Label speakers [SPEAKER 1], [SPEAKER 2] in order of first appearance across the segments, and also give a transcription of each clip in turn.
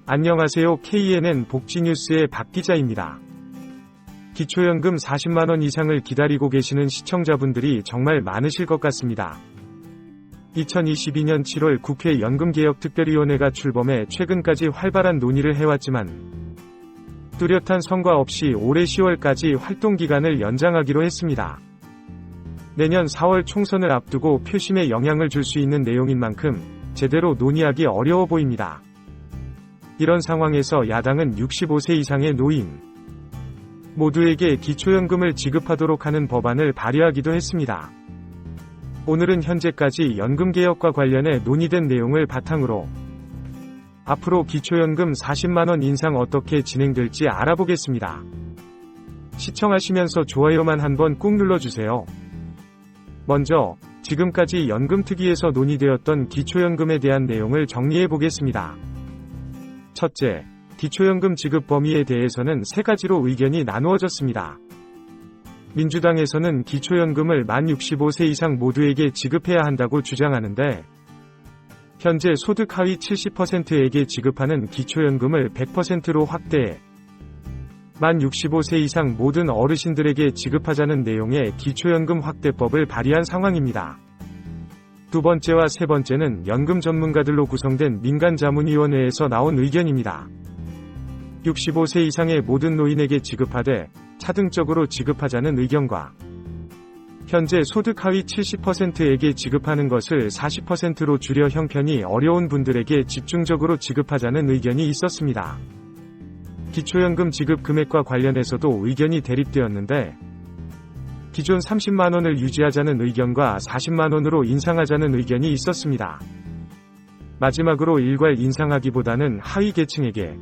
[SPEAKER 1] 안녕하세요. KNN 복지뉴스의 박기자입니다. 기초연금 40만원 이상을 기다리고 계시는 시청자분들이 정말 많으실 것 같습니다. 2022년 7월 국회 연금개혁특별위원회가 출범해 최근까지 활발한 논의를 해왔지만 뚜렷한 성과 없이 올해 10월까지 활동기간을 연장하기로 했습니다. 내년 4월 총선을 앞두고 표심에 영향을 줄 수 있는 내용인 만큼 제대로 논의하기 어려워 보입니다. 이런 상황에서 야당은 65세 이상의 노인 모두에게 기초연금을 지급하도록 하는 법안을 발의하기도 했습니다. 오늘은 현재까지 연금개혁과 관련해 논의된 내용을 바탕으로 앞으로 기초연금 40만원 인상 어떻게 진행될지 알아보겠습니다. 시청하시면서 좋아요만 한번 꾹 눌러주세요. 먼저 지금까지 연금특위에서 논의되었던 기초연금에 대한 내용을 정리해보겠습니다. 첫째, 기초연금 지급 범위에 대해서는 세 가지로 의견이 나누어졌습니다. 민주당에서는 기초연금을 만 65세 이상 모두에게 지급해야 한다고 주장하는데 현재 소득 하위 70%에게 지급하는 기초연금을 100%로 확대해 만 65세 이상 모든 어르신들에게 지급하자는 내용의 기초연금 확대법을 발의한 상황입니다. 두 번째와 세 번째는 연금 전문가들로 구성된 민간자문위원회에서 나온 의견입니다. 65세 이상의 모든 노인에게 지급하되 차등적으로 지급하자는 의견과 현재 소득 하위 70%에게 지급하는 것을 40%로 줄여 형편이 어려운 분들에게 집중적으로 지급하자는 의견이 있었습니다. 기초연금 지급 금액과 관련해서도 의견이 대립되었는데 기존 30만원을 유지하자는 의견과 40만원으로 인상하자는 의견이 있었습니다. 마지막으로 일괄 인상하기보다는 하위 계층에게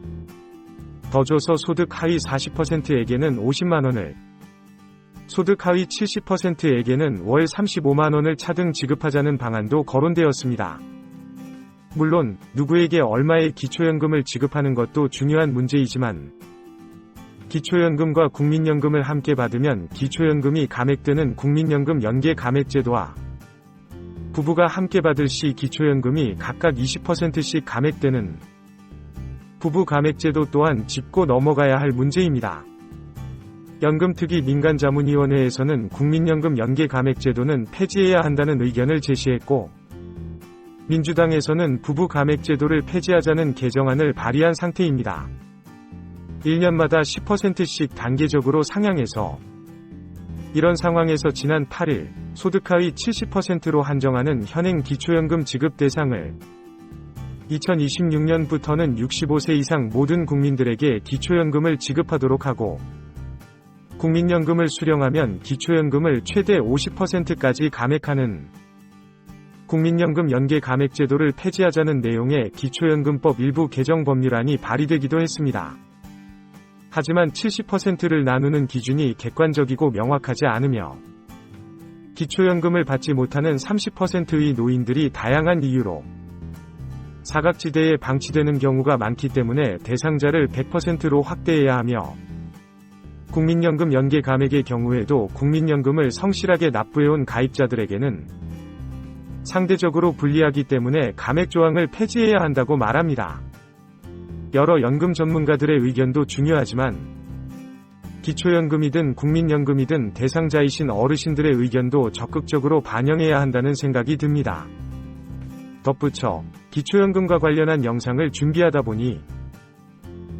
[SPEAKER 1] 더 줘서 소득 하위 40%에게는 50만원을, 소득 하위 70%에게는 월 35만원을 차등 지급하자는 방안도 거론되었습니다. 물론 누구에게 얼마의 기초연금을 지급하는 것도 중요한 문제이지만 기초연금과 국민연금을 함께 받으면 기초연금이 감액되는 국민연금 연계 감액제도와 부부가 함께 받을 시 기초연금이 각각 20%씩 감액되는 부부 감액제도 또한 짚고 넘어가야 할 문제입니다. 연금특위 민간자문위원회에서는 국민연금 연계 감액제도는 폐지해야 한다는 의견을 제시했고 민주당에서는 부부 감액제도를 폐지하자는 개정안을 발의한 상태입니다. 1년마다 10%씩 단계적으로 상향해서 이런 상황에서 지난 8일 소득 하위 70%로 한정하는 현행 기초연금 지급 대상을 2026년부터는 65세 이상 모든 국민들에게 기초연금을 지급하도록 하고 국민연금을 수령하면 기초연금을 최대 50%까지 감액하는 국민연금 연계 감액제도를 폐지하자는 내용의 기초연금법 일부 개정 법률안이 발의되기도 했습니다. 하지만 70%를 나누는 기준이 객관적이고 명확하지 않으며 기초연금을 받지 못하는 30%의 노인들이 다양한 이유로 사각지대에 방치되는 경우가 많기 때문에 대상자를 100%로 확대해야 하며 국민연금 연계 감액의 경우에도 국민연금을 성실하게 납부해온 가입자들에게는 상대적으로 불리하기 때문에 감액 조항을 폐지해야 한다고 말합니다. 여러 연금 전문가들의 의견도 중요하지만 기초연금이든 국민연금이든 대상자이신 어르신들의 의견도 적극적으로 반영해야 한다는 생각이 듭니다. 덧붙여 기초연금과 관련한 영상을 준비하다 보니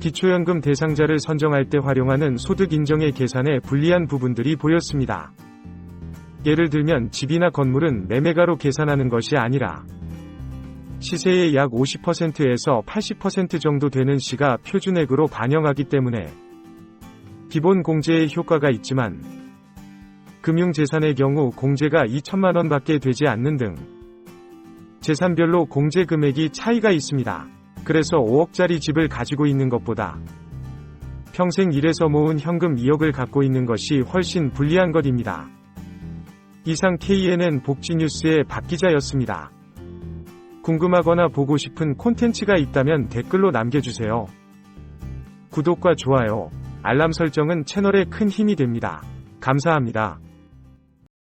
[SPEAKER 1] 기초연금 대상자를 선정할 때 활용하는 소득 인정의 계산에 불리한 부분들이 보였습니다. 예를 들면 집이나 건물은 매매가로 계산하는 것이 아니라 시세의 약 50%에서 80% 정도 되는 시가 표준액으로 반영하기 때문에 기본 공제에 효과가 있지만 금융재산의 경우 공제가 2천만원 밖에 되지 않는 등 재산별로 공제 금액이 차이가 있습니다. 그래서 5억짜리 집을 가지고 있는 것보다 평생 일해서 모은 현금 2억을 갖고 있는 것이 훨씬 불리한 것입니다. 이상 KNN 복지뉴스의 박기자였습니다. 궁금하거나 보고 싶은 콘텐츠가 있다면 댓글로 남겨주세요. 구독과 좋아요, 알람 설정은 채널에 큰 힘이 됩니다. 감사합니다.